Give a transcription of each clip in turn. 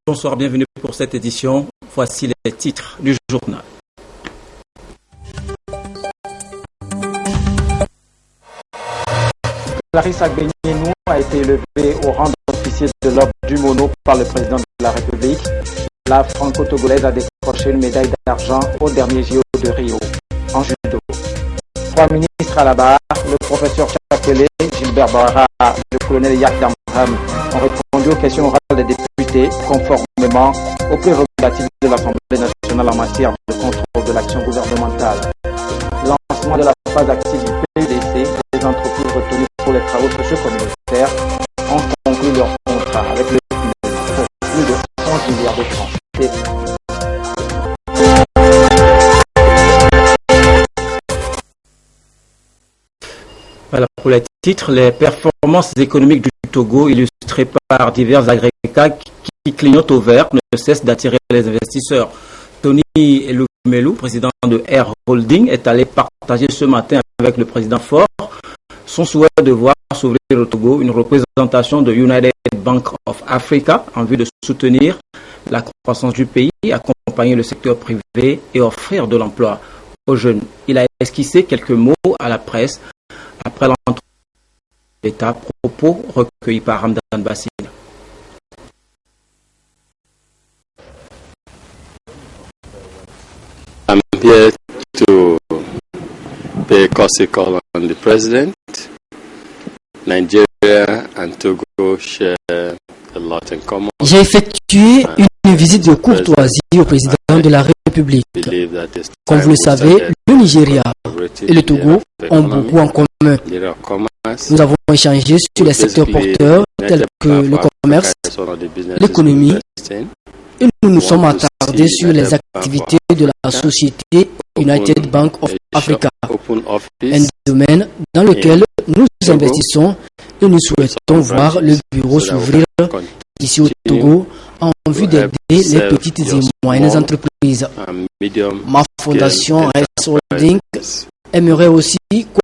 bonsoir, bienvenue pour cette édition. Voici les titres du journal. Clarisse Agbenienou a été élevée au rang d'officier de l'ordre du Mono par le président de la République. La franco-togolaise a décroché une médaille d'argent au dernier JO de Rio en judo. 3 ministres à la barre, le professeur Chapelé, Gilbert Barra, le colonel Yak Damham ont répondu aux questions orales des députés conformément aux prérogatives de l'Assemblée nationale en matière de contrôle de l'action gouvernementale. Lancement de la phase active du PUDC, les entreprises retenues pour les travaux socio-communautaires ont conclu leur contrat avec le PNUD pour plus de 11 milliards de francs. Voilà pour les titres, les performances économiques du Togo illustrées par divers agrégats qui clignotent au vert ne cessent d'attirer les investisseurs. Tony Elumelou, président de Air Holding, est allé partager ce matin avec le président Faure son souhait de voir s'ouvrir au Togo une représentation de United Bank of Africa en vue de soutenir la croissance du pays, accompagner le secteur privé et offrir de l'emploi aux jeunes. Il a esquissé quelques mots à la presse après l'entrevue de l'État, propos recueillis par Hamdan Bassine. I'm here to pay a courtesy call on the president. Nigeria and Togo share a lot in common. J'ai effectué une visite de courtoisie au président de la République. Comme vous le savez, le Nigeria et le Togo ont beaucoup en commun. Nous avons échangé sur les secteurs porteurs tels que le commerce, l'économie, et nous nous sommes attardés sur les activités de la société United Bank of Africa, un domaine dans lequel nous investissons et nous souhaitons voir le bureau s'ouvrir ici au Togo en vue d'aider les petites et moyennes entreprises. Ma fondation RS Holding aimerait aussi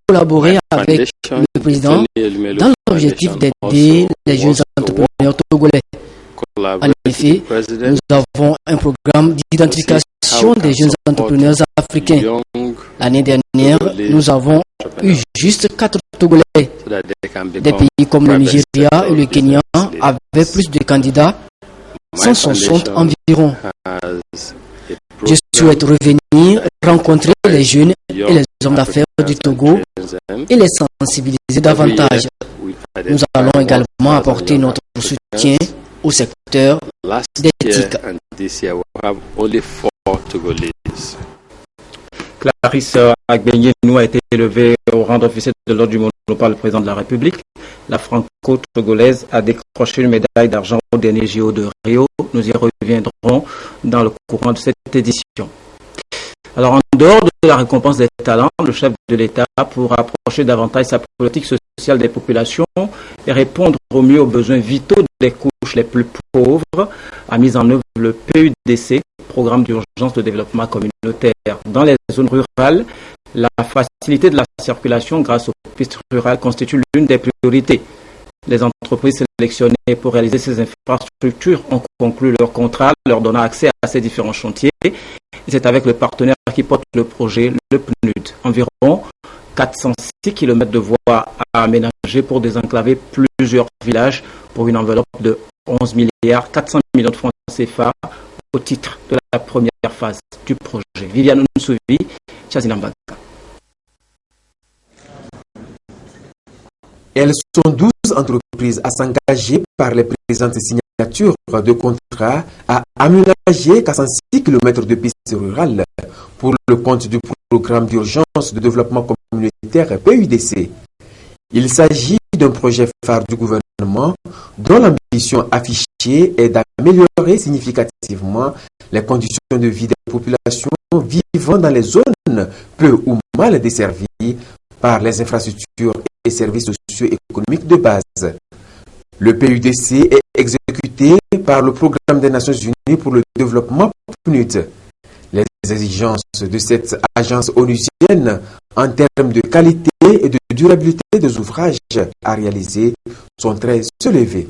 collaborer avec le président dans l'objectif d'aider les jeunes entrepreneurs togolais. En effet, nous avons un programme d'identification des jeunes entrepreneurs africains. L'année dernière, nous avons eu juste 4 Togolais. Des pays comme le Nigeria et le Kenya avaient plus de candidats, 160 environ. Je souhaite revenir rencontrer les jeunes et les hommes d'affaires du Togo et les sensibiliser davantage. Nous allons également apporter notre soutien au secteur d'éthique. Clarisse Agbenienou a été élevée au rang d'officier de l'ordre du Mono par le président de la République. La franco-togolaise a décroché une médaille d'argent au dernier JO de Rio. Nous y reviendrons dans le courant de cette édition. Alors, en dehors de la récompense des talents, le chef de l'État, pour approcher davantage sa politique sociale des populations et répondre au mieux aux besoins vitaux des couches les plus pauvres, a mis en œuvre le PUDC, Programme d'urgence de développement communautaire. Dans les zones rurales, la facilité de la circulation grâce aux pistes rurales constitue l'une des priorités. Les entreprises sélectionnées pour réaliser ces infrastructures ont conclu leur contrat, leur donnant accès à ces différents chantiers. Et c'est avec le partenaire qui porte le projet, le PNUD. Environ 406 km de voies à aménager pour désenclaver plusieurs villages pour une enveloppe de 11 milliards 400 millions de francs CFA au titre de la première phase du projet. Viviane Nsouvi, Chazinambaka. Elles sont 12 entreprises à s'engager par les présentes signatures de contrats à aménager 406 km de pistes rurales pour le compte du programme d'urgence de développement communautaire PUDC. Il s'agit d'un projet phare du gouvernement dont l'ambition affichée est d'améliorer significativement les conditions de vie des populations vivant dans les zones peu ou mal desservies par les infrastructures et services socio-économiques de base. Le PUDC est exécuté par le Programme des Nations Unies pour le développement PNUD. Les exigences de cette agence onusienne en termes de qualité et de durabilité des ouvrages à réaliser sont très élevées.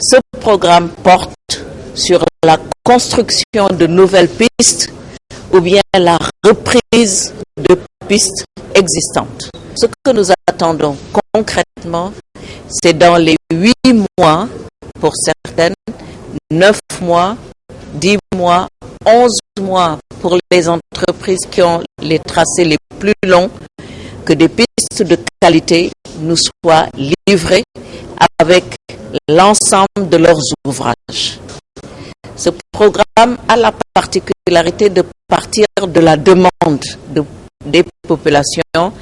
Ce programme porte sur la construction de nouvelles pistes ou bien la reprise de pistes existantes. Ce que nous attendons concrètement, c'est dans les 8 mois pour certaines, 9 mois, 10 mois, 11 mois pour les entreprises qui ont les tracés les plus longs, que des pistes de qualité nous soient livrées avec l'ensemble de leurs ouvrages. Ce programme a la particularité de partir de la demande des populations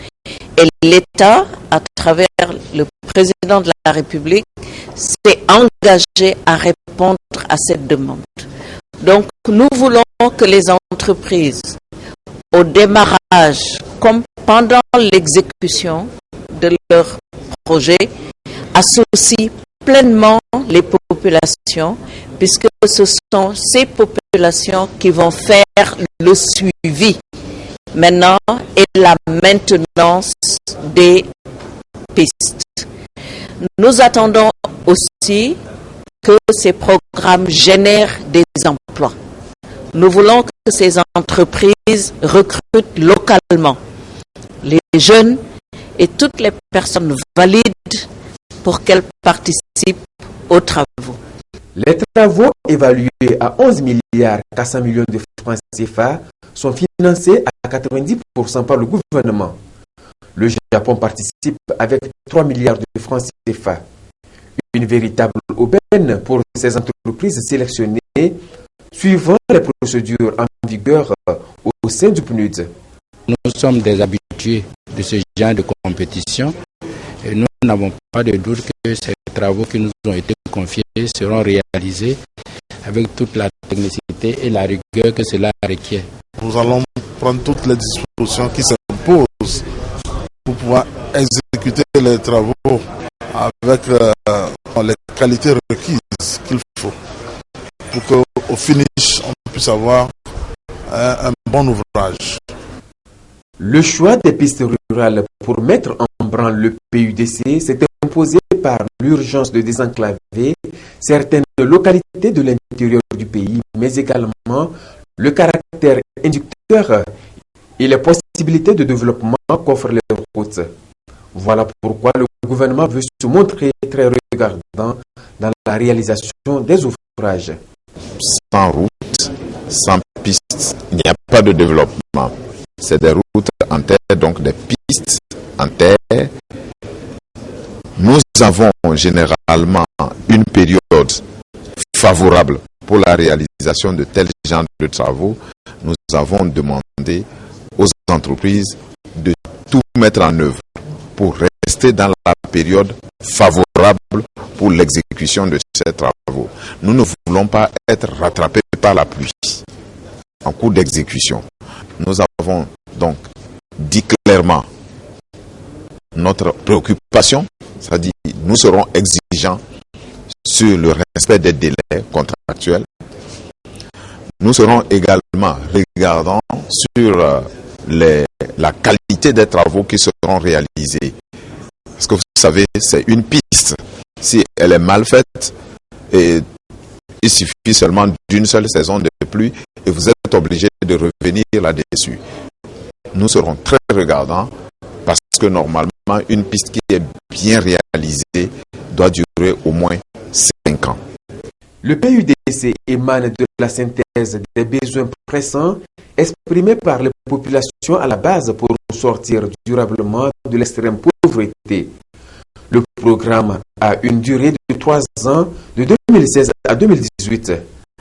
et l'État, à travers le président de la République, s'est engagé à répondre à cette demande. Donc, nous voulons que les entreprises, au démarrage comme pendant l'exécution de leur projet, associent pleinement les populations, puisque ce sont ces populations qui vont faire le suivi maintenant et la maintenance des pistes. Nous attendons aussi que ces programmes génèrent des emplois. Nous voulons que ces entreprises recrutent localement les jeunes et toutes les personnes valides pour qu'elles participent aux travaux. Les travaux évalués à 11 milliards 400 millions de francs CFA sont financés à 90% par le gouvernement. Le Japon participe avec 3 milliards de francs CFA. Une véritable aubaine pour ces entreprises sélectionnées suivant les procédures en vigueur au sein du PNUD. Nous sommes des habitués de ce genre de compétition et nous n'avons pas de doute que ces travaux qui nous ont été confiés seront réalisés avec toute la technicité et la rigueur que cela requiert. Nous allons prendre toutes les dispositions qui s'imposent pour pouvoir exécuter les travaux avec les qualités requises qu'il faut pour qu'au finish, on puisse avoir un bon ouvrage. Le choix des pistes rurales pour mettre en branle le PUDC s'est imposé par l'urgence de désenclaver certaines localités de l'intérieur du pays, mais également le caractère inducteur et les possibilités de développement qu'offrent les routes. Voilà pourquoi le gouvernement veut se montrer très regardant dans la réalisation des ouvrages. Sans route, sans piste, il n'y a pas de développement. C'est des routes en terre, donc des pistes en terre. Nous avons généralement une période favorable pour la réalisation de tels genres de travaux. Nous avons demandé aux entreprises de tout mettre en œuvre pour rester dans la période favorable pour l'exécution de ces travaux. Nous ne voulons pas être rattrapés par la pluie en cours d'exécution. Nous avons donc dit clairement notre préoccupation, c'est-à-dire nous serons exigeants sur le respect des délais contractuels. Nous serons également regardants sur la qualité des travaux qui seront réalisés. Parce que vous savez, c'est une piste. Si elle est mal faite, et il suffit seulement d'une seule saison de pluie et vous êtes obligé de revenir là-dessus. Nous serons très regardants parce que normalement, une piste qui est bien réalisée doit durer au moins 5 ans. Le PUDC émane de la synthèse des besoins pressants exprimés par les populations à la base pour sortir durablement de l'extrême pauvreté. Le programme a une durée de 3 ans, de 2016 à 2018.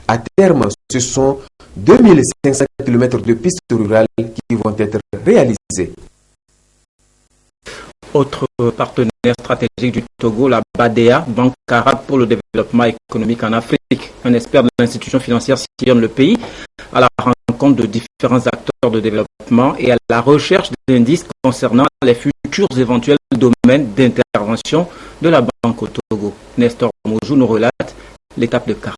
À terme, ce sont 2500 km de pistes rurales qui vont être réalisées. Autre partenaire stratégique du Togo, la BADEA, Banque arabe pour le développement économique en Afrique. Un expert de l'institution financière sillonne le pays à la rencontre de différents acteurs de développement et à la recherche d'indices concernant les futurs éventuels domaines d'intervention de la Banque au Togo. Nestor Moujou nous relate l'étape de Kara.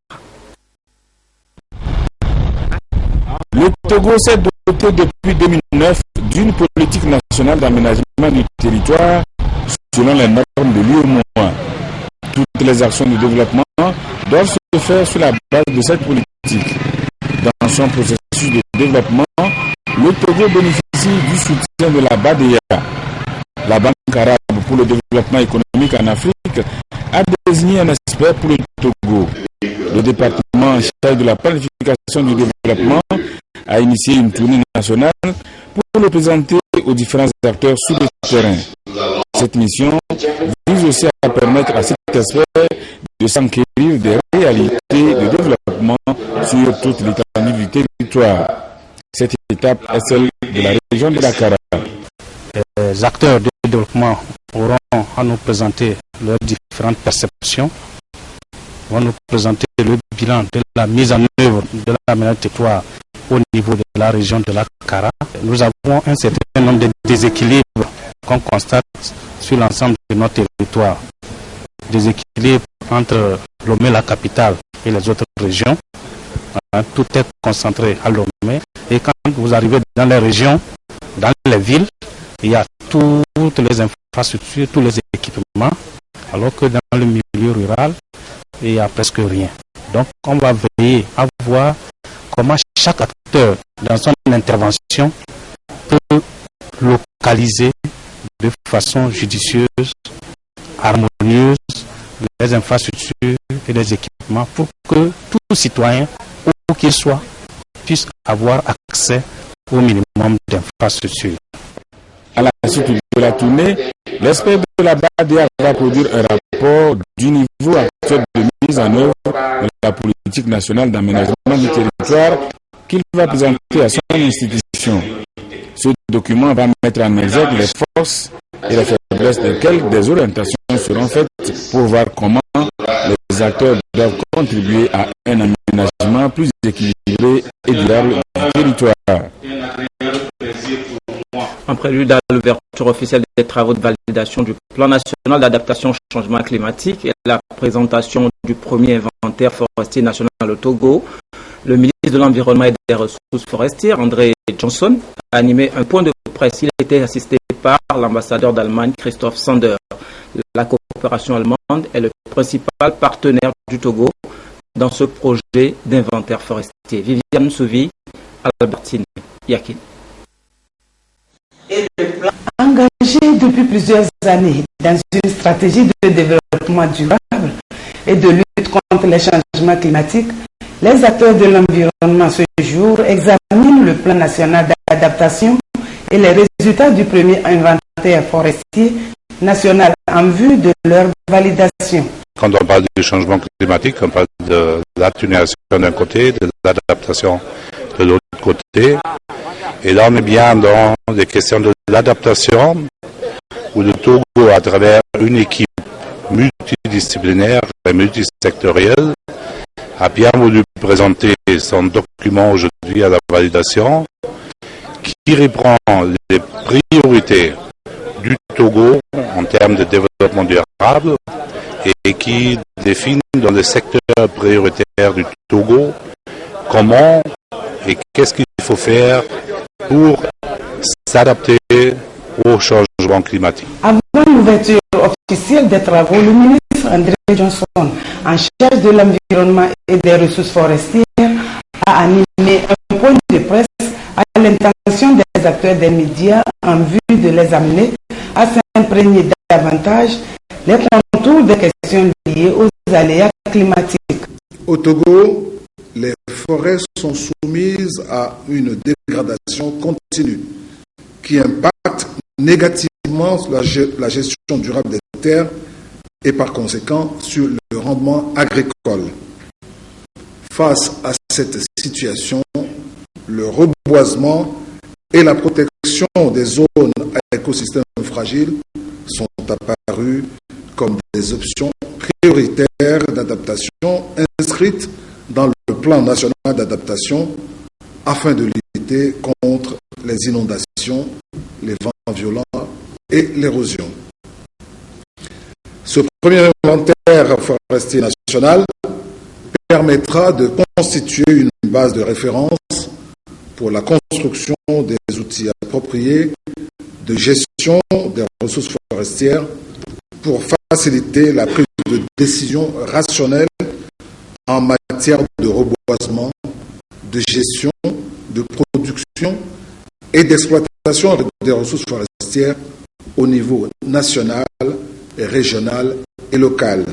Le Togo s'est doté depuis 2009 d'une politique nationale d'aménagement du territoire selon les normes de l'UEMOA. Toutes les actions de développement doivent se se faire sur la base de cette politique. Dans son processus de développement, le Togo bénéficie du soutien de la BADEA. La Banque arabe pour le développement économique en Afrique a désigné un expert pour le Togo. Le département en charge de la planification du développement a initié une tournée nationale pour le présenter aux différents acteurs sur le terrain. Cette mission vise aussi à permettre à cet expert de s'enquérir des réalités de développement sur toute l'étendue du territoire. Cette étape est celle de la région de Dakar. Les acteurs de développement auront à nous présenter leurs différentes perceptions, vont nous présenter le bilan de la mise en œuvre de l'aménagement du territoire au niveau de la région de la Kara. Nous avons un certain nombre de déséquilibres qu'on constate sur l'ensemble de notre territoire. Déséquilibres entre Lomé, la capitale, et les autres régions. Tout est concentré à Lomé. Et quand vous arrivez dans les régions, dans les villes, il y a toutes les infrastructures, tous les équipements, alors que dans le milieu rural, il n'y a presque rien. Donc on va veiller à voir comment chaque acteur, dans son intervention, peut localiser de façon judicieuse, harmonieuse, les infrastructures et les équipements pour que tout citoyen, où qu'il soit, puisse avoir accès au minimum d'infrastructures. À la suite de la tournée, l'expert de la BADEA va produire un rapport du niveau actuel de mise en œuvre de la politique nationale d'aménagement du territoire qu'il va présenter à son institution. Ce document va mettre en exergue les forces et les faiblesses desquelles des orientations seront faites pour voir comment les acteurs doivent contribuer à un aménagement plus équilibré et durable du territoire. En prélude à l'ouverture officielle des travaux de validation du plan national d'adaptation au changement climatique et la présentation du premier inventaire forestier national au Togo, le ministre de l'Environnement et des Ressources forestières, André Johnson, a animé un point de presse. Il était assisté par l'ambassadeur d'Allemagne, Christoph Sander. La coopération allemande est le principal partenaire du Togo dans ce projet d'inventaire forestier. Viviane Souvi, Albertine Yakin. Engagé depuis plusieurs années dans une stratégie de développement durable et de lutte contre les changements climatiques, les acteurs de l'environnement ce jour examinent le plan national d'adaptation et les résultats du premier inventaire forestier national en vue de leur validation. Quand on parle du changement climatique, on parle de l'atténuation d'un côté, de l'adaptation de l'autre côté. Et là, on est bien dans des questions de l'adaptation, où le Togo, à travers une équipe multidisciplinaire et multisectorielle, a bien voulu présenter son document aujourd'hui à la validation, qui reprend les priorités du Togo en termes de développement durable et qui définit dans les secteurs prioritaires du Togo comment et qu'est-ce qu'il faut faire pour s'adapter au changement climatique. Avant l'ouverture officielle des travaux, le ministre André Johnson, en charge de l'environnement et des ressources forestières, a animé un point de presse à l'intention des acteurs des médias en vue de les amener à s'imprégner davantage les contours des questions liées aux aléas climatiques. Au Togo, les forêts sont soumises à une dégradation continue qui impacte négativement la gestion durable des terres et par conséquent sur le rendement agricole. Face à cette situation, le reboisement et la protection des zones à écosystèmes fragiles sont apparus comme des options prioritaires d'adaptation inscrites dans le plan national d'adaptation afin de lutter contre les inondations, les vents violents et l'érosion. Ce premier inventaire forestier national permettra de constituer une base de référence pour la construction des outils appropriés de gestion des ressources forestières pour faciliter la prise de décision rationnelle en matière de reboisement, de gestion, de production et d'exploitation des ressources forestières au niveau national, régional et local.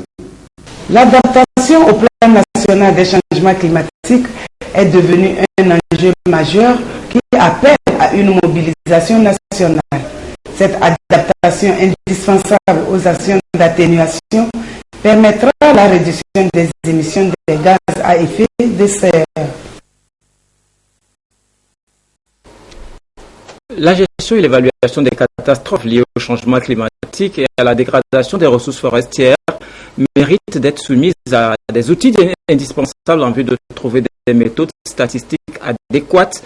L'adaptation au plan national des changements climatiques est devenue un enjeu majeur qui appelle à une mobilisation nationale. Cette adaptation indispensable aux actions d'atténuation permettra la réduction des émissions de gaz à effet de serre. La gestion et l'évaluation des catastrophes liées au changement climatique et à la dégradation des ressources forestières méritent d'être soumises à des outils indispensables en vue de trouver des méthodes statistiques adéquates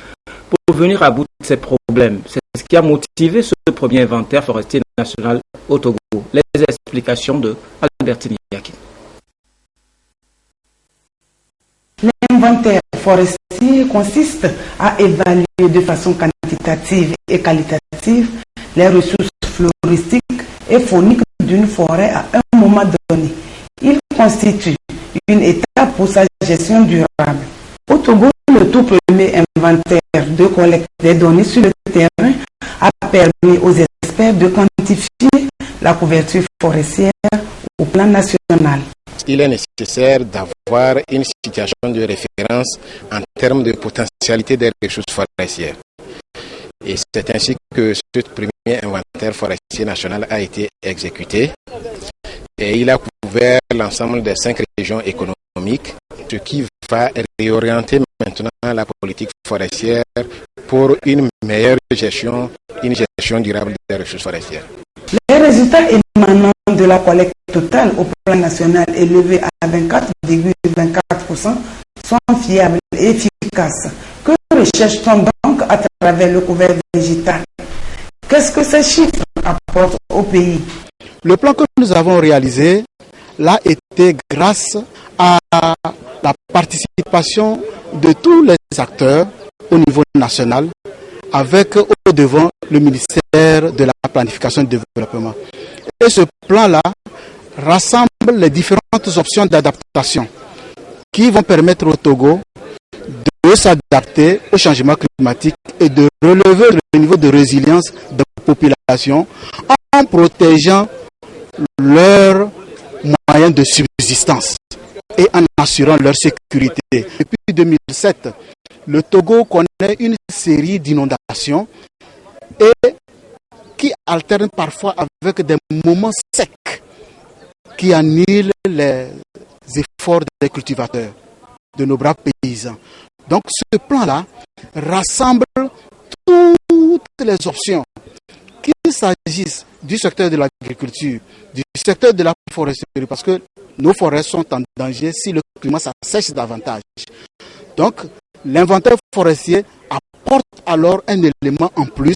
pour venir à bout de ces problèmes. C'est ce qui a motivé ce premier inventaire forestier national au Togo. Les explications de Albertine Yakin. L'inventaire forestier consiste à évaluer de façon quantitative et qualitative les ressources floristiques et fauniques d'une forêt à un moment donné. Il constitue une étape pour sa gestion durable. Au Togo, le tout premier inventaire de collecte des données sur le terrain a permis aux experts de quantifier la couverture forestière au plan national. Il est nécessaire d'avoir une situation de référence en termes de potentialité des ressources forestières. Et c'est ainsi que ce premier inventaire forestier national a été exécuté. Et il a couvert l'ensemble des 5 régions économiques, ce qui va réorienter maintenant la politique forestière pour une meilleure gestion, une gestion durable des ressources forestières. Les résultats émanant de la collecte totale au plan national élevés à 24,24% sont fiables et efficaces. Que recherche-t-on donc à travers le couvert digital? Qu'est-ce que ces chiffres apportent au pays? Le plan que nous avons réalisé l'a été grâce à la participation de tous les acteurs au niveau national, avec au devant le ministère de la planification et du développement. Et ce plan-là rassemble les différentes options d'adaptation qui vont permettre au Togo de s'adapter au changement climatique et de relever le niveau de résilience des populations en protégeant leurs moyens de subsistance et en assurant leur sécurité. Depuis 2007, le Togo connaît une série d'inondations et qui alternent parfois avec des moments secs qui annihilent les efforts des cultivateurs, de nos braves paysans. Donc ce plan-là rassemble toutes les options, qu'il s'agisse du secteur de l'agriculture, du secteur de la foresterie, parce que nos forêts sont en danger si le climat s'assèche davantage. Donc l'inventaire forestier apporte alors un élément en plus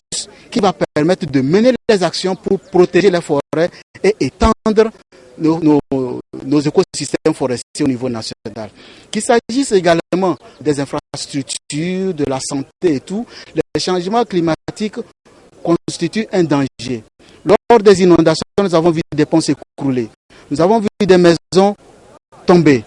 qui va permettre de mener les actions pour protéger les forêts et étendre nos écosystèmes forestiers au niveau national. Qu'il s'agisse également des infrastructures, de la santé et tout, les changements climatiques constituent un danger. Lors des inondations, nous avons vu des ponts s'écrouler, nous avons vu des maisons tomber.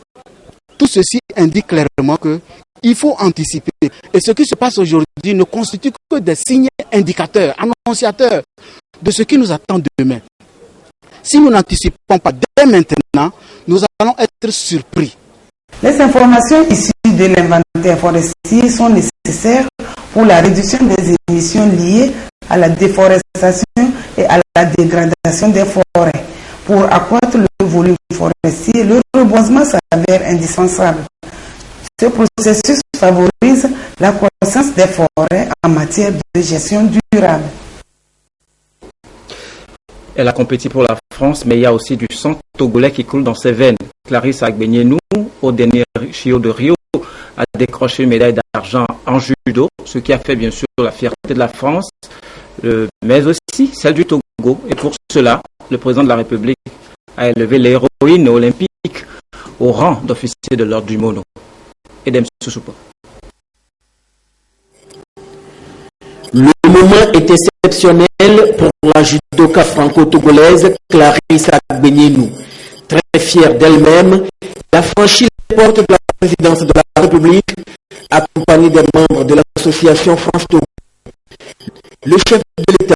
Tout ceci indique clairement qu'il faut anticiper. Et ce qui se passe aujourd'hui ne constitue que des signes indicateurs, annonciateurs de ce qui nous attend demain. Si nous n'anticipons pas dès maintenant, nous allons être surpris. Les informations issues de l'inventaire forestier sont nécessaires pour la réduction des émissions liées à la déforestation et à la dégradation des forêts. Pour accroître le volume forestier, le reboisement s'avère indispensable. Ce processus favorise la croissance des forêts en matière de gestion durable. Elle a compétit pour la France, mais il y a aussi du sang togolais qui coule dans ses veines. Clarisse Agbenienou, au dernier JO de Rio, a décroché une médaille d'argent en judo, ce qui a fait bien sûr la fierté de la France, mais aussi celle du Togo. Et pour cela, le président de la République a élevé l'héroïne olympique au rang d'officier de l'ordre du Mono. Edem Sousoupa. Le moment est exceptionnel pour la judoka franco-togolaise Clarisse Agbenienou. Très fière d'elle-même, elle a franchi porte de la présidence de la République, accompagné des membres de l'association France-Togo. Le chef de l'État,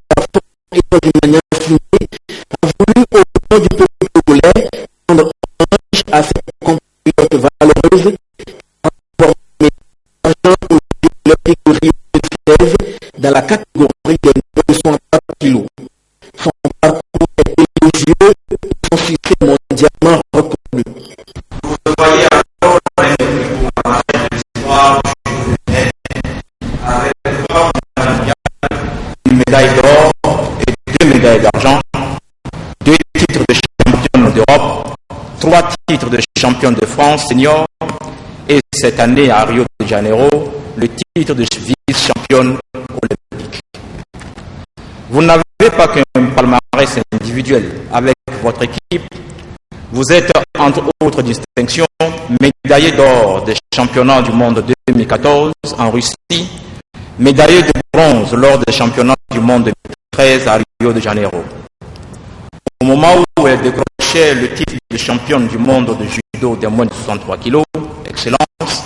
et d'une manière signée, a voulu, au nom du peuple togolais, rendre hommage à cette compatriote valeureuse en portant l'argent au Olympique de Rio 2016 dans la catégorie des 204 kilos. Son parcours est élogieux et son succès mondialement reconnu. Vous voyez encore l'histoire avec 3 une médaille d'or et 2 médailles d'argent, 2 titres de championne d'Europe, 3 titres de championne de France senior et cette année à Rio de Janeiro, le titre de vice-championne olympique. Vous n'avez pas qu'un palmarès individuel avec votre équipe. Vous êtes, entre autres distinctions, médaillé d'or des championnats du monde 2014 en Russie, médaillé de bronze lors des championnats du monde 2013 à Rio de Janeiro. Au moment où elle décrochait le titre de championne du monde de judo des moins de 63 kg, excellence,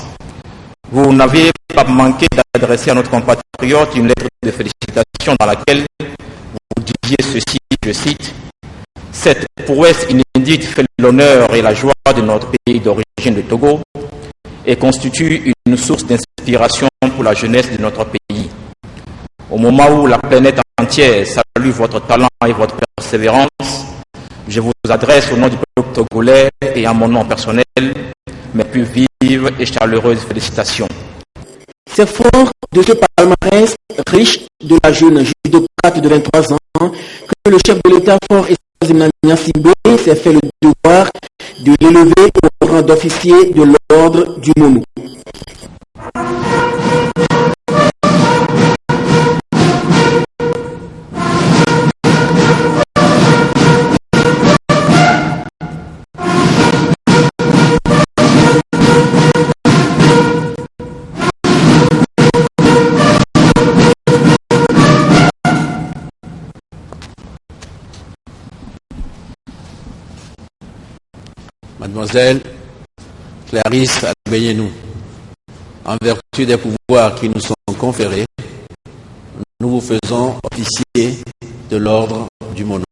vous n'aviez pas manqué d'adresser à notre compatriote une lettre de félicitations dans laquelle vous disiez ceci, je cite, « Cette prouesse inédite fait l'honneur et la joie de notre pays d'origine, le Togo, et constitue une source d'inspiration pour la jeunesse de notre pays. Au moment où la planète entière salue votre talent et votre persévérance, je vous adresse au nom du peuple togolais et à mon nom personnel mes plus vives et chaleureuses félicitations. » C'est fort de ce palmarès riche de la jeune judocrate de 23 ans que le chef de l'État, Fort Eswazimana Singbe, s'est fait le devoir de l'élever au rang d'officier de l'ordre du MONUC. Mademoiselle Clarisse Albeyenou, en vertu des pouvoirs qui nous sont conférés, nous vous faisons officier de l'ordre du MONUC.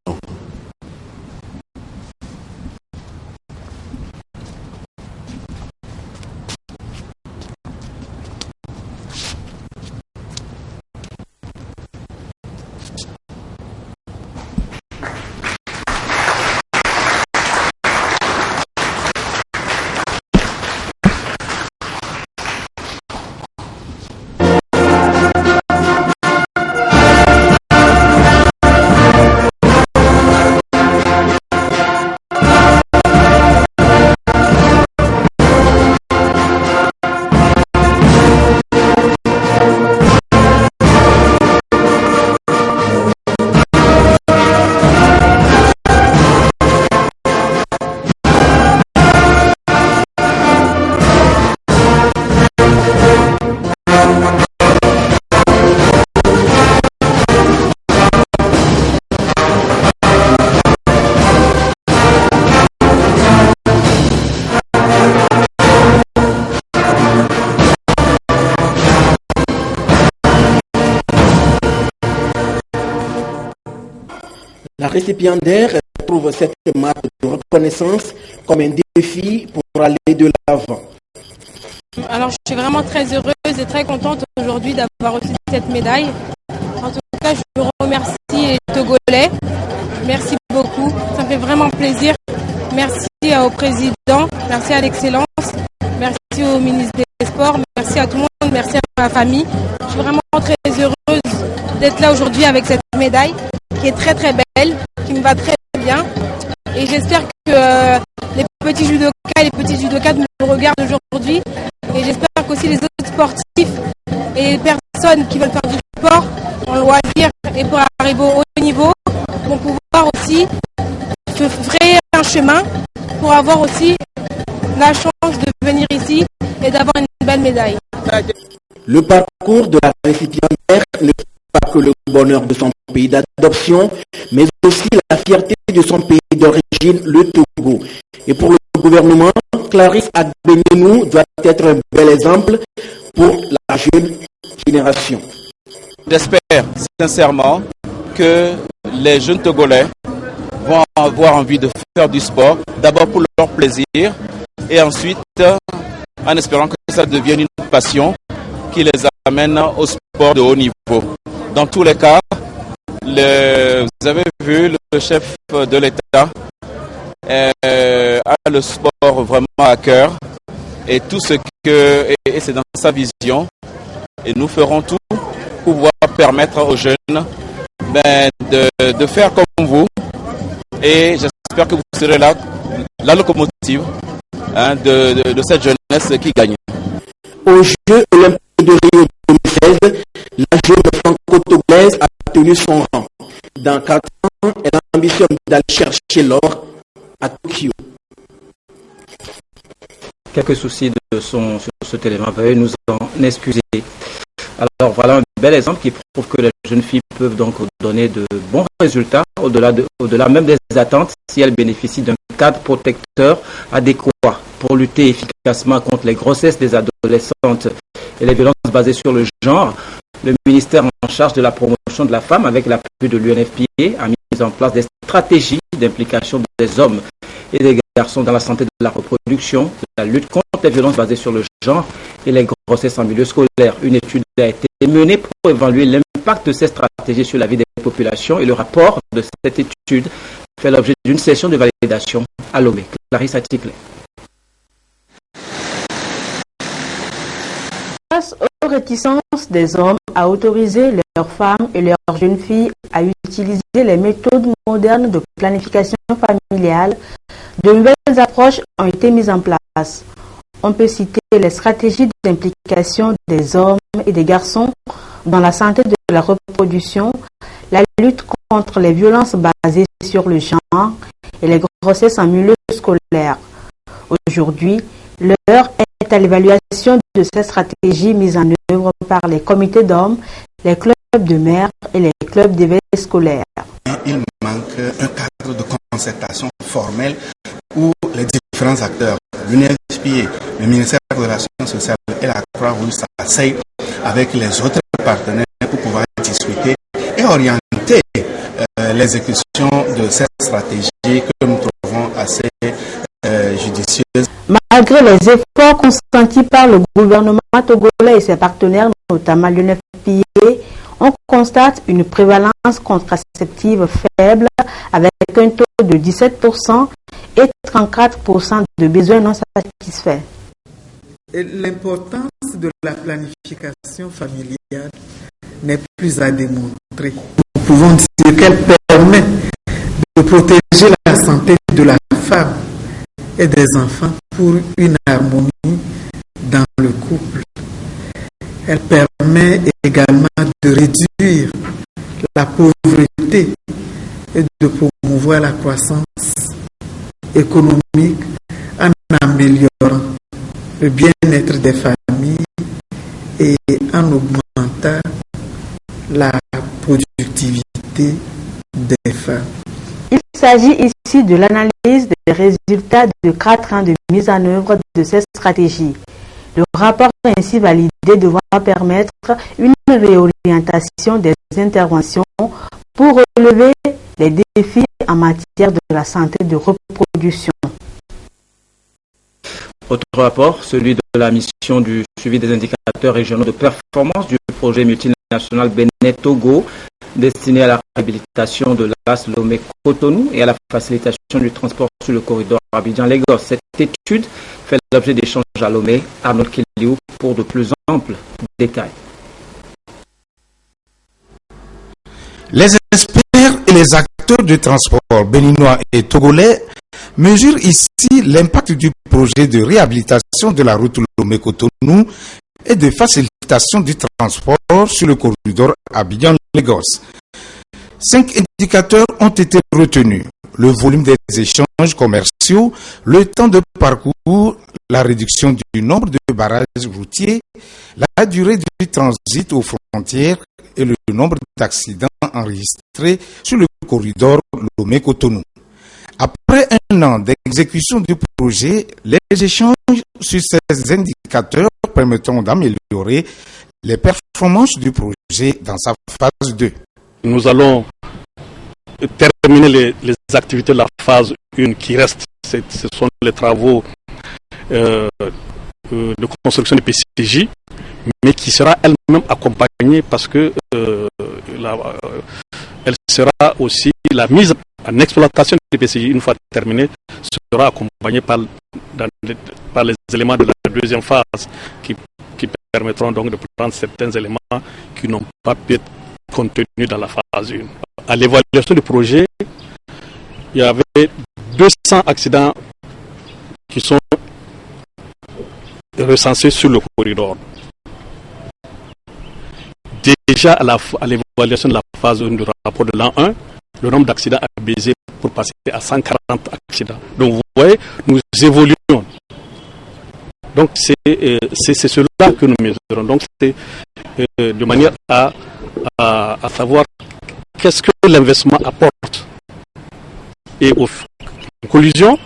La récipiendaire trouve cette marque de reconnaissance comme un défi pour aller de l'avant. Alors je suis vraiment très heureuse et très contente aujourd'hui d'avoir reçu cette médaille. En tout cas, je remercie les Togolais. Merci beaucoup, ça me fait vraiment plaisir. Merci au président, merci à l'excellence, merci au ministre des Sports, merci à tout le monde, merci à ma famille. Je suis vraiment très heureuse d'être là aujourd'hui avec cette médaille qui est très très belle, qui me va très bien. Et j'espère que les petits judokas et les petites judokas me regardent aujourd'hui. Et j'espère qu'aussi les autres sportifs et les personnes qui veulent faire du sport en loisir et pour arriver au haut niveau vont pouvoir aussi se frayer un chemin pour avoir aussi la chance de venir ici et d'avoir une belle médaille. Le parcours de la récipiendaire n'est pas que le bonheur de son pays d'adoption, mais aussi la fierté de son pays d'origine, le Togo. Et pour le gouvernement, Clarisse Agbenienou doit être un bel exemple pour la jeune génération. J'espère sincèrement que les jeunes Togolais vont avoir envie de faire du sport, d'abord pour leur plaisir et ensuite en espérant que ça devienne une passion qui les amène au sport de haut niveau. Dans tous les cas, vous avez vu, le chef de l'État a le sport vraiment à cœur et tout ce que et c'est dans sa vision et nous ferons tout pour pouvoir permettre aux jeunes de faire comme vous et j'espère que vous serez là, la locomotive de cette jeunesse qui gagne. Aux Jeux olympiques de Rio 2016, la jeune franco-togolaise a tenu son rang. Dans 4 ans, elle ambitionne d'aller chercher l'or à Tokyo. Quelques soucis de son sur ce élément, veuillez nous en excuser. Alors voilà un bel exemple qui prouve que les jeunes filles peuvent donc donner de bons résultats au-delà même des attentes si elles bénéficient d'un cadre protecteur adéquat pour lutter efficacement contre les grossesses des adolescentes et les violences basées sur le genre. Le ministère en charge de la promotion de la femme avec l'appui de l'UNFPA a mis en place des stratégies d'implication des hommes et des garçons dans la santé de la reproduction, la lutte contre les violences basées sur le genre et les grossesses en milieu scolaire. Une étude a été menée pour évaluer l'impact de ces stratégies sur la vie des populations et le rapport de cette étude fait l'objet d'une session de validation à Lomé. Clarisse Atikle. Face aux réticences des hommes à autoriser leurs femmes et leurs jeunes filles à utiliser les méthodes modernes de planification familiale, de nouvelles approches ont été mises en place. On peut citer les stratégies d'implication des hommes et des garçons dans la santé de la reproduction, la lutte contre les violences basées sur le genre et les grossesses en milieu scolaire. Aujourd'hui, l'heure est à l'évaluation de ces stratégies mises en œuvre par les comités d'hommes, les clubs de mères et les clubs d'éveil scolaire. Il manque un cadre de concertation formel où les différents acteurs, l'UNFPA, le ministère de la Science sociale et la Croix-Rouge s'asseyent avec les autres partenaires pour pouvoir discuter et orienter l'exécution de cette stratégie que nous trouvons assez judicieuse. Malgré les efforts consentis par le gouvernement togolais et ses partenaires, notamment l'UNFPA, on constate une prévalence contraceptive faible avec un taux de 17% et 34% de besoins non satisfaits. L'importance de la planification familiale n'est plus à démontrer. Nous pouvons dire qu'elle permet de protéger la santé de la femme et des enfants pour une harmonie dans le couple. Elle permet également de réduire la pauvreté et de promouvoir la croissance économique en améliorant le bien-être des familles et en augmentant la productivité des femmes. Il s'agit ici de l'analyse des résultats de 4 ans de mise en œuvre de ces stratégies. Le rapport ainsi validé devra permettre une réorientation des interventions pour relever les défis en matière de la santé de reproduction. Autre rapport, celui de la mission du suivi des indicateurs régionaux de performance du projet multinational Bénin-Togo, destiné à la réhabilitation de l'AS Lomé-Cotonou et à la facilitation du transport sur le corridor Abidjan-Lagos. Cette étude fait l'objet d'échanges à Lomé. Arnold Kiliou pour de plus amples détails. Les experts et les acteurs du transport béninois et togolais mesurent ici l'impact du projet de réhabilitation de la route Lomé-Cotonou et de facilitation du transport sur le corridor Abidjan-Lagos. 5 indicateurs ont été retenus. Le volume des échanges commerciaux, le temps de parcours, la réduction du nombre de barrages routiers, la durée du transit aux frontières et le nombre d'accidents enregistrés sur le corridor Lomé-Cotonou. Après un an d'exécution du projet, les échanges sur ces indicateurs permettront d'améliorer les performances du projet dans sa phase 2. Nous allons terminer les activités de la phase 1 qui reste. Ce sont les travaux de construction du PCJ, mais qui sera elle-même accompagnée parce que elle sera aussi la mise en exploitation du PCJ une fois terminée sera accompagnée par les éléments de la deuxième phase qui permettront donc de prendre certains éléments qui n'ont pas pu être contenus dans la phase 1. À l'évaluation du projet, il y avait 200 accidents qui sont recensés sur le corridor. Déjà à l'évaluation de la phase 1 du rapport de l'an 1, le nombre d'accidents a baissé pour passer à 140 accidents. Donc vous voyez, nous évoluons. Donc c'est cela que nous mesurons. Donc c'est de manière à savoir qu'est-ce que l'investissement apporte. Et en conclusion,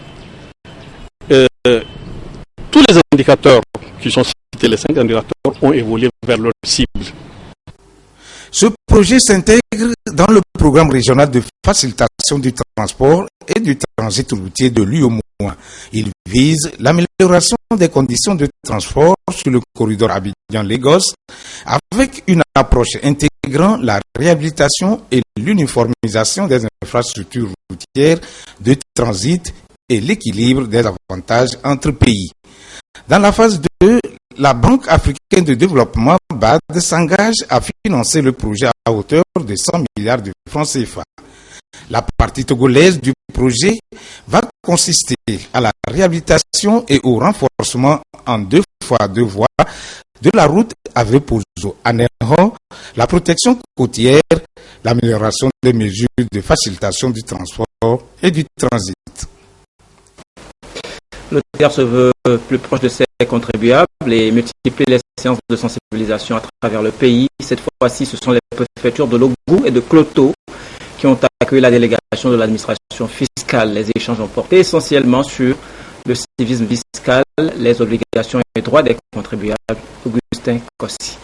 tous les indicateurs qui sont cités, les 5 indicateurs, ont évolué vers leur cible. Ce projet s'intègre dans le programme régional de facilitation du transport et du transit routier de l'UOMOA. Il vise l'amélioration des conditions de transport sur le corridor Abidjan-Lagos avec une approche intégrant la réhabilitation et l'uniformisation des infrastructures routières de transit et l'équilibre des avantages entre pays. Dans la phase 2, la Banque africaine de développement BAD s'engage à financer le projet à hauteur de 100 milliards de francs CFA. La partie togolaise du projet va consister à la réhabilitation et au renforcement en 2 fois 2 voies de la route Avepozo-Aného, la protection côtière, l'amélioration des mesures de facilitation du transport et du transit. Le TER se veut plus proche de ses contribuables et multiplie les séances de sensibilisation à travers le pays. Cette fois-ci, ce sont les préfectures de Logou et de Kloto qui ont accueilli la délégation de l'administration fiscale. Les échanges ont porté essentiellement sur le civisme fiscal, les obligations et les droits des contribuables. Augustin Kossi.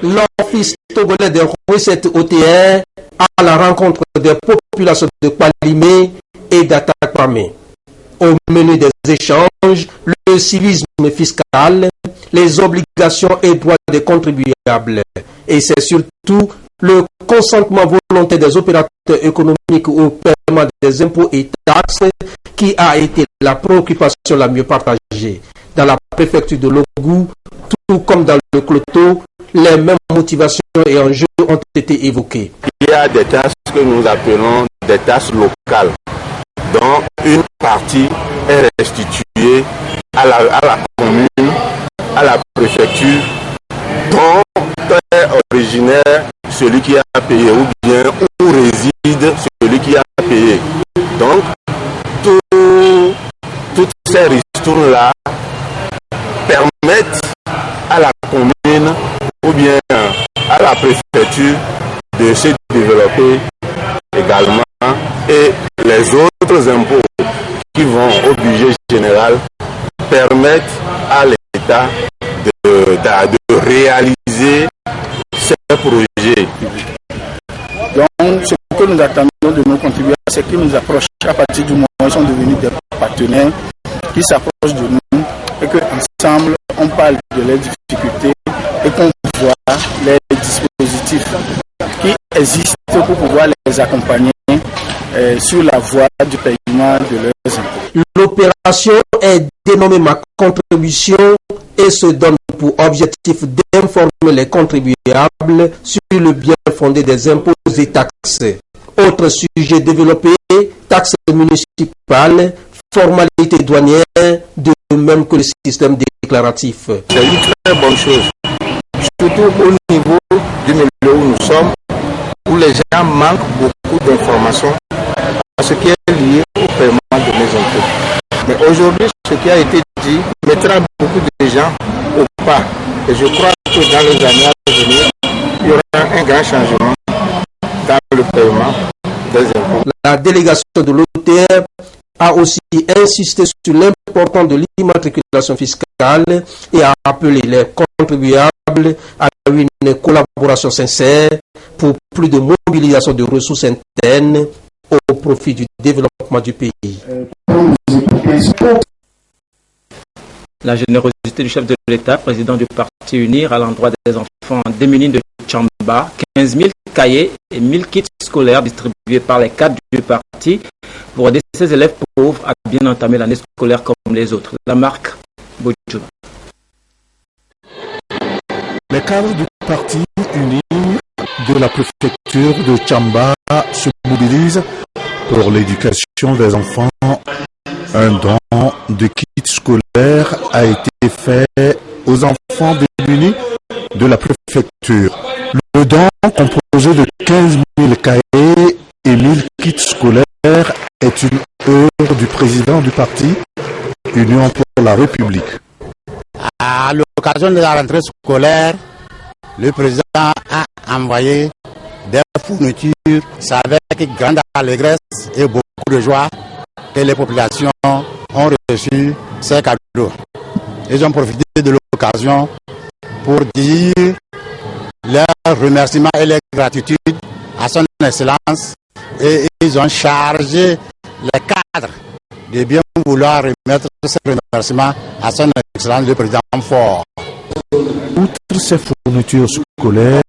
L'Office togolais des recettes OTR à la rencontre des populations de Kwalimé et d'Atakpamé. Au menu des échanges, le civisme fiscal, les obligations et droits des contribuables. Et c'est surtout le consentement volontaire des opérateurs économiques au paiement des impôts et taxes qui a été la préoccupation la mieux partagée. Dans la préfecture de Logou, tout comme dans le Kloto, les mêmes motivations et enjeux ont été évoqués. Il y a des taxes que nous appelons des taxes locales, dont une partie est restituée à la commune, à la préfecture, dont est originaire celui qui a payé ou bien où réside celui qui a payé. Donc, toutes ces ristournes-là permettent à la commune ou bien à la préfecture de se développer également, et les autres impôts qui vont au budget général permettent à l'État de réaliser ces projets. Donc, ce que nous attendons de nos contribuables, c'est qu'ils nous approchent à partir du moment où ils sont devenus des partenaires, qui s'approchent de nous et qu'ensemble, on parle de leurs difficultés et qu'on voit les dispositifs qui existent pour pouvoir les accompagner sur la voie du paiement de leurs impôts. L'opération est dénommée Ma contribution et se donne pour objectif d'informer les contribuables sur le bien fondé des impôts et taxes. Autre sujet développé, taxes municipales, formalités douanières, de même que le système déclaratif. C'est une très bonne chose, surtout au niveau du milieu où nous sommes, où les gens manquent beaucoup d'informations à ce qui est lié au paiement de mes impôts. Mais aujourd'hui, ce qui a été dit mettra beaucoup de gens au pas. Et je crois que dans les années à venir, il y aura un grand changement dans le paiement des impôts. La délégation de l'OTR a aussi insisté sur l'importance de l'immatriculation fiscale et a appelé les contribuables à une collaboration sincère pour plus de mobilisation de ressources internes au profit du développement du pays. La générosité du chef de l'État, président du Parti UNIR, à l'endroit des enfants démunis de Tchamba, 15 000 cahiers et 1000 kits scolaires distribués par les cadres du parti pour aider ces élèves pauvres à bien entamer l'année scolaire comme les autres. La marque Bodjo. Les cadres du parti UNIR de la préfecture de Tchamba se mobilisent pour l'éducation des enfants. Un don de kits scolaires a été fait aux enfants démunis de la préfecture. Le don, composé de 15 000 cahiers et 1000 kits scolaires, est une œuvre du président du parti Union pour la République. À l'occasion de la rentrée scolaire, le président a envoyé des fournitures. C'est avec grande allégresse et beaucoup de joie que les populations ont reçu ces cadeaux. Ils ont profité de l'occasion pour dire leurs remerciements et leur gratitude à son Excellence et ils ont chargé les cadres de bien vouloir remettre ces remerciements à son Excellence le Président Faure. Outre ces fournitures scolaires,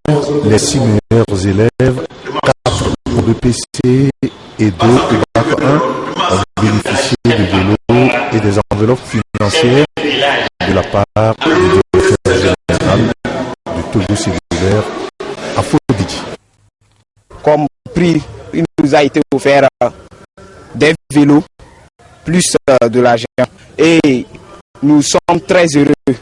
les 6 meilleurs élèves, 4 au BPC et 2 au Bac 1 ont bénéficié de vélos et des enveloppes financières de la part du directeur général du Togo Séculaire à Fodigi. Comme prix, il nous a été offert des vélos plus de l'argent et nous sommes très heureux.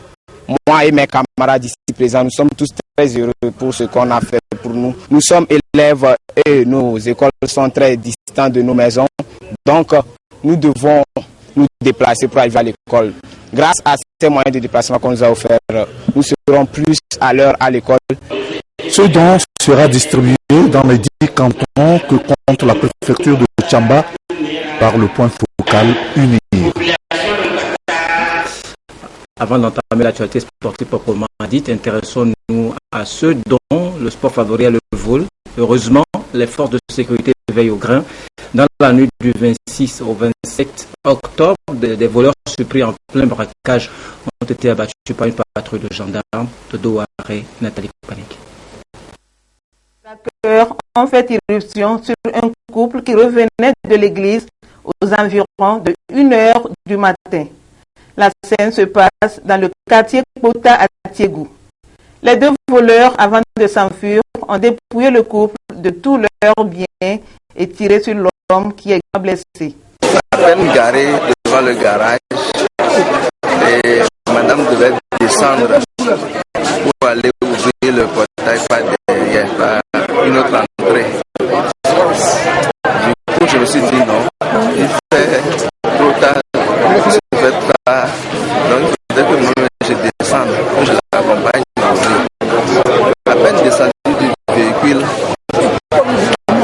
Moi et mes camarades ici présents, nous sommes tous très heureux pour ce qu'on a fait pour nous. Nous sommes élèves et nos écoles sont très distantes de nos maisons. Donc, nous devons nous déplacer pour arriver à l'école. Grâce à ces moyens de déplacement qu'on nous a offerts, nous serons plus à l'heure à l'école. Ce don sera distribué dans les 10 cantons que compte la préfecture de Tchamba par le point focal UNIR. Avant d'entamer l'actualité sportive proprement dite, intéressons-nous à ceux dont le sport favorise le vol. Heureusement, les forces de sécurité veillent au grain. Dans la nuit du 26 au 27 octobre, des voleurs surpris en plein braquage ont été abattus par une patrouille de gendarmes de Douaré, Nathalie Panique. Les braqueurs ont fait irruption sur un couple qui revenait de l'église aux environs de 1h du matin. La scène se passe dans le quartier Kota à Tiégou. Les deux voleurs, avant de s'enfuir, ont dépouillé le couple de tous leurs biens et tiré sur l'homme qui est blessé. À peine garé devant le garage, et madame devait descendre pour aller ouvrir le portail par derrière, par une autre entrée. Du coup, je me suis dit non, il fait trop tard, je ne fais pas. Donc, dès que moi je descends, je l'accompagne. À peine descendu du véhicule,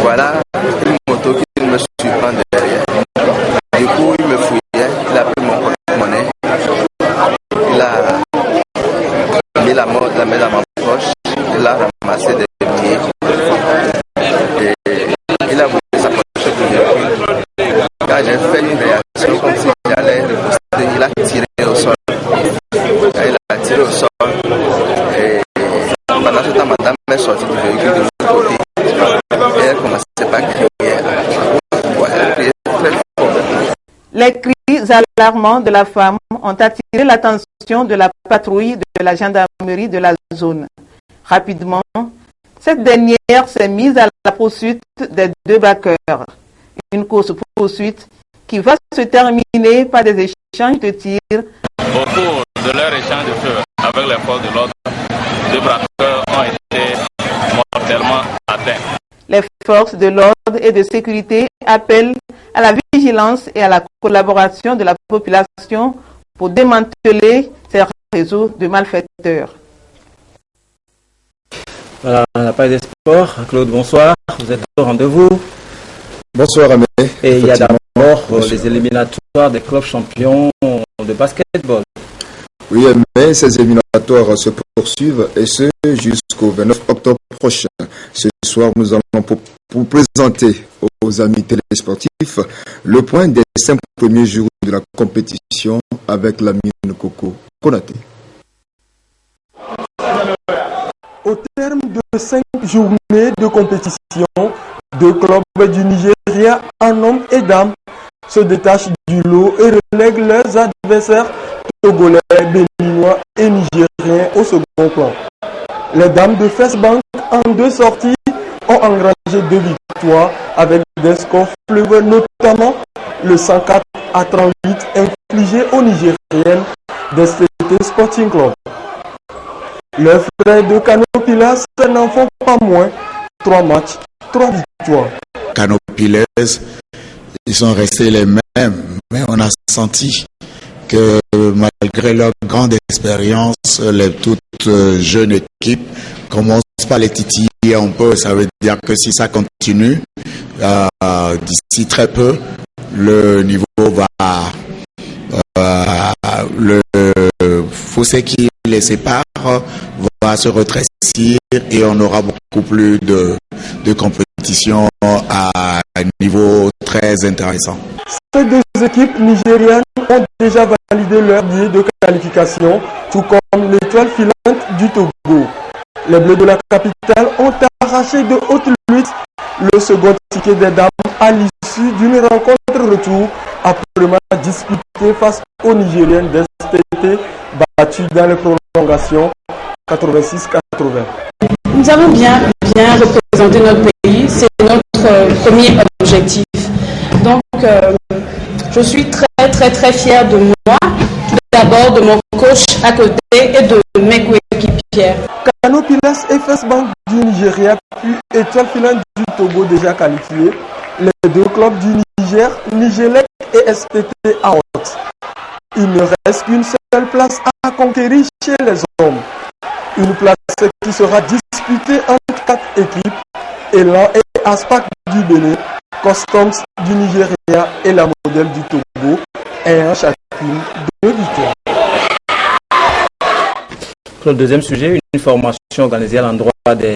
voilà une moto qui me surprend derrière. Du coup, il me fouillait, il a pris mon porte-monnaie, il a mis la main dans ma poche, il a ramassé des billets et il a voulu s'approcher du véhicule. Quand j'ai fait une réaction comme si j'allais riposter, il a tiré au sol. Quand il a tiré au sol, et pendant ce temps, madame est sortie du véhicule de l'autre côté et elle commençait par crier. Les cris alarmants de la femme ont attiré l'attention de la patrouille de la gendarmerie de la zone. Rapidement, cette dernière s'est mise à la poursuite des deux braqueurs. Une course-poursuite qui va se terminer par des échanges de tirs. Au cours de leur échange de feu avec les forces de l'ordre, deux braqueurs ont été mortellement atteints. Les forces de l'ordre et de sécurité appellent à la vigilance et à la collaboration de la population pour démanteler ces réseaux de malfaiteurs. Voilà, la page des sports. Claude, bonsoir. Vous êtes au rendez-vous. Bonsoir, Amé. Et il y a d'abord les éliminatoires des clubs champions de basketball. Oui, mais ces éliminatoires se poursuivent et ce jusqu'au 29 octobre prochain. Ce soir, nous allons pour présenter aux amis télésportifs le point des 5 premiers jours de la compétition avec l'ami Coco Konaté. Au terme de 5 journées de compétition, 2 clubs du Nigeria en hommes et dames se détachent du lot et relèguent leurs adversaires togolais, béninois et nigériens au second plan. Les dames de First Bank en 2 sorties ont engrangé 2 victoires avec des scores fleuves, notamment le 104 à 38 infligé aux Nigériennes d'STT Sporting Club. Les frères de Canopilas n'en font pas moins. 3 matchs, 3 victoires. Canopilas, ils sont restés les mêmes, mais on a senti que malgré leur grande expérience, les toutes jeunes équipes commencent par les titiller un peu. Ça veut dire que si ça continue, d'ici très peu, le niveau le fossé qui les sépare va se rétrécir et on aura beaucoup plus de compétition à un niveau très intéressant. Ces 2 équipes nigérianes ont déjà validé leur billet de qualification, tout comme l'étoile filante du Togo. Les Bleus de la capitale ont arraché de haute lutte le second ticket des dames à l'issue d'une rencontre retour après match disputé face aux Nigériennes d'STT battues dans les prolongations 86-80. Nous avons bien représenté notre pays, c'est notre premier objectif. Donc je suis très fière de moi, tout d'abord de mon coach à côté et de mes coéquipières. Canopilas et First Bank du Nigeria puis Étoile Filante du Togo déjà qualifiés. Les 2 clubs du Niger, Nigelec et STT Out. Il ne reste qu'une seule place à conquérir chez les hommes. Une place qui sera disputée entre 4 équipes, Elan et Aspac du Bénin, Customs du Nigeria et la Modèle du Togo, ayant chacune 2 victoires. Le deuxième sujet, une formation organisée à l'endroit des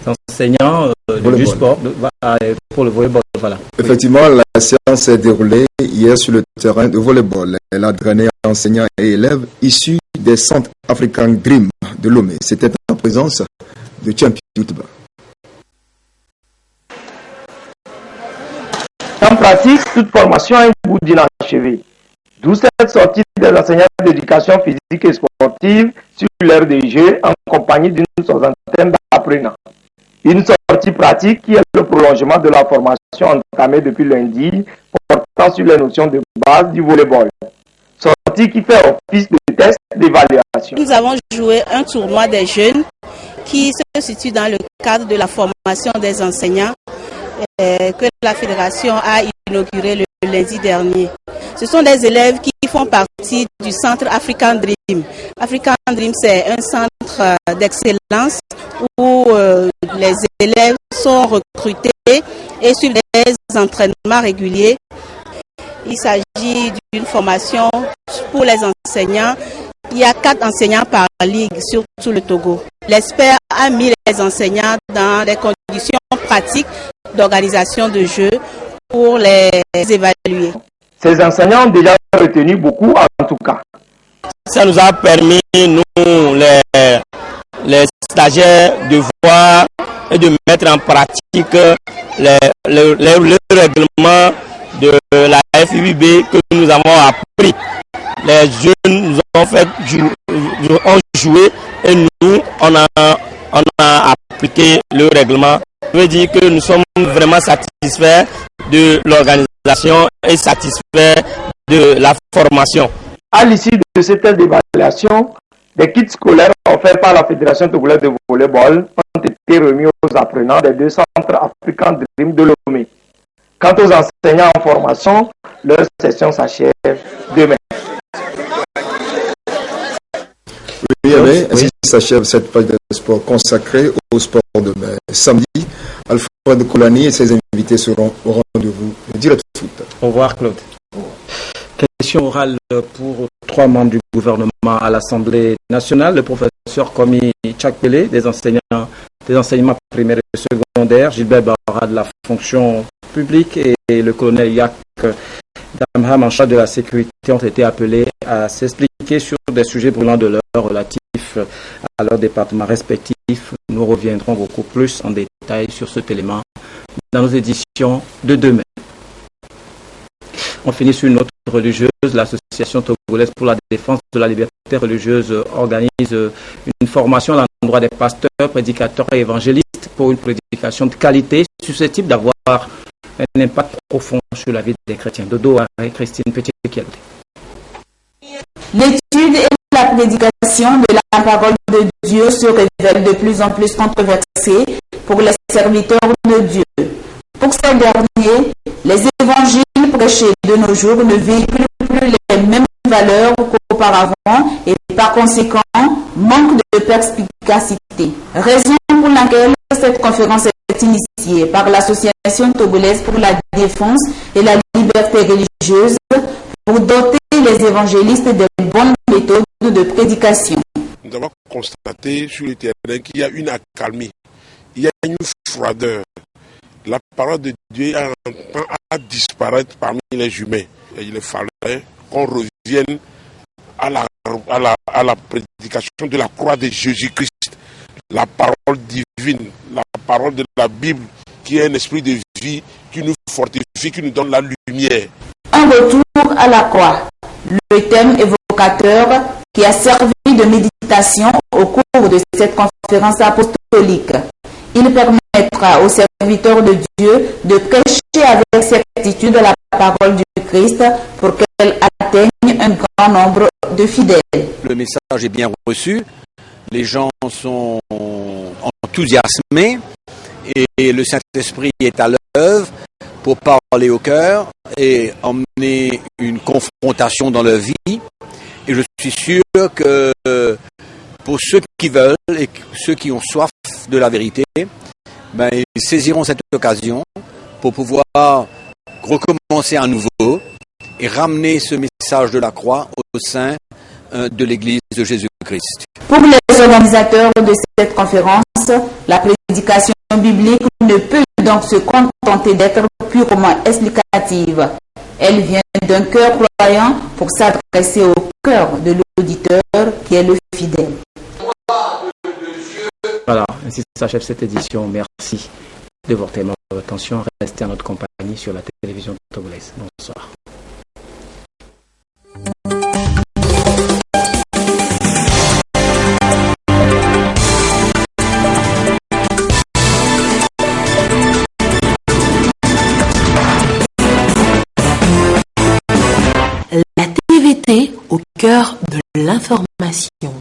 enseignants du sport pour le volleyball. Voilà. Effectivement, la séance s'est déroulée hier sur le terrain de volleyball. Elle a drainé enseignants et élèves issus des centres African Dream de Lomé. C'était en présence de Champion Youtuber. En pratique, toute formation a un bout d'inachevé. D'où cette sortie des enseignants d'éducation physique et sportive sur l'heure des jeux en compagnie d'une soixantaine d'apprenants. Une sortie pratique qui est le prolongement de la formation entamée depuis lundi portant sur les notions de base du volleyball. Sortie qui fait office de test d'évaluation. Nous avons joué un tournoi des jeunes qui se situe dans le cadre de la formation des enseignants que la fédération a inauguré le lundi dernier. Ce sont des élèves qui font partie du centre African Dream. African Dream, c'est un centre d'excellence où les élèves sont recrutés et suivent des entraînements réguliers. Il s'agit d'une formation pour les enseignants. Il y a 4 enseignants par ligue sur tout le Togo. L'expert a mis les enseignants dans des conditions pratiques d'organisation de jeux pour les évaluer. Ces enseignants ont déjà retenu beaucoup en tout cas. Ça nous a permis, nous, les stagiaires, de voir et de mettre en pratique le règlement de la FIBB que nous avons appris. Les jeunes nous ont fait jouer et nous, on a appliqué le règlement. Ça veut dire que nous sommes vraiment satisfaits de l'organisation et satisfaits de la formation. À l'issue de cette évaluation, des kits scolaires offerts par la Fédération togolaise de volleyball ont été remis aux apprenants des 2 centres African Dream de Lomé. Quant aux enseignants en formation, leur session s'achève demain. Oui, ainsi s'achève cette page de sport consacrée au sport de mer. Samedi, Alfred Koulani et ses invités seront au rendez-vous de Direct Foot. Au revoir Claude. Question orale pour 3 membres du gouvernement à l'Assemblée nationale. Le professeur Komi Tchakpele des enseignements primaires et secondaires, Gilbert Barra de la fonction publique et le colonel Yak Damham en charge de la sécurité ont été appelés à s'expliquer sur des sujets brûlants de l'heure relatifs à leurs départements respectifs. Nous reviendrons beaucoup plus en détail sur cet élément dans nos éditions de demain. On finit sur une note religieuse. L'association togolaise pour la défense de la liberté religieuse organise une formation à l'endroit des pasteurs, prédicateurs et évangélistes pour une prédication de qualité susceptible d'avoir un impact profond sur la vie des chrétiens. Dodo et Christine Petit-Kielté. L'étude et la prédication de la parole de Dieu se révèlent de plus en plus controversées pour les serviteurs de Dieu. Pour ces derniers, les évangiles prêchés de nos jours ne véhiculent plus les mêmes valeurs qu'auparavant et par conséquent manquent de perspicacité. Raison pour laquelle cette conférence est initiée par l'Association togolaise pour la défense et la liberté religieuse pour doter les évangélistes de bonnes méthodes de prédication. Nous avons constaté sur le terrain qu'il y a une accalmie, il y a une froideur. La parole de Dieu a un temps à disparaître parmi les humains. Et il fallait qu'on revienne à la prédication de la croix de Jésus-Christ. La parole divine, la parole de la Bible, qui est un esprit de vie, qui nous fortifie, qui nous donne la lumière. Un retour à la croix, le thème évocateur qui a servi de méditation au cours de cette conférence apostolique. Il permettra aux serviteurs de Dieu de prêcher avec certitude la parole du Christ pour qu'elle atteigne un grand nombre de fidèles. Le message est bien reçu, les gens sont enthousiasmés et le Saint-Esprit est à l'œuvre pour parler au cœur et emmener une confrontation dans leur vie. Et je suis sûr que pour ceux qui veulent et ceux qui ont soif de la vérité, ils saisiront cette occasion pour pouvoir recommencer à nouveau et ramener ce message de la croix au sein de l'Église de Jésus-Christ. Pour les organisateurs de cette conférence, la prédication biblique ne peut donc se contenter d'être purement explicative. Elle vient d'un cœur croyant pour s'adresser au cœur de l'auditeur qui est le fidèle. Voilà, ainsi s'achève cette édition. Merci de votre aimable attention. Restez à notre compagnie sur la télévision togolaise. Bonsoir. La TVT au cœur de l'information.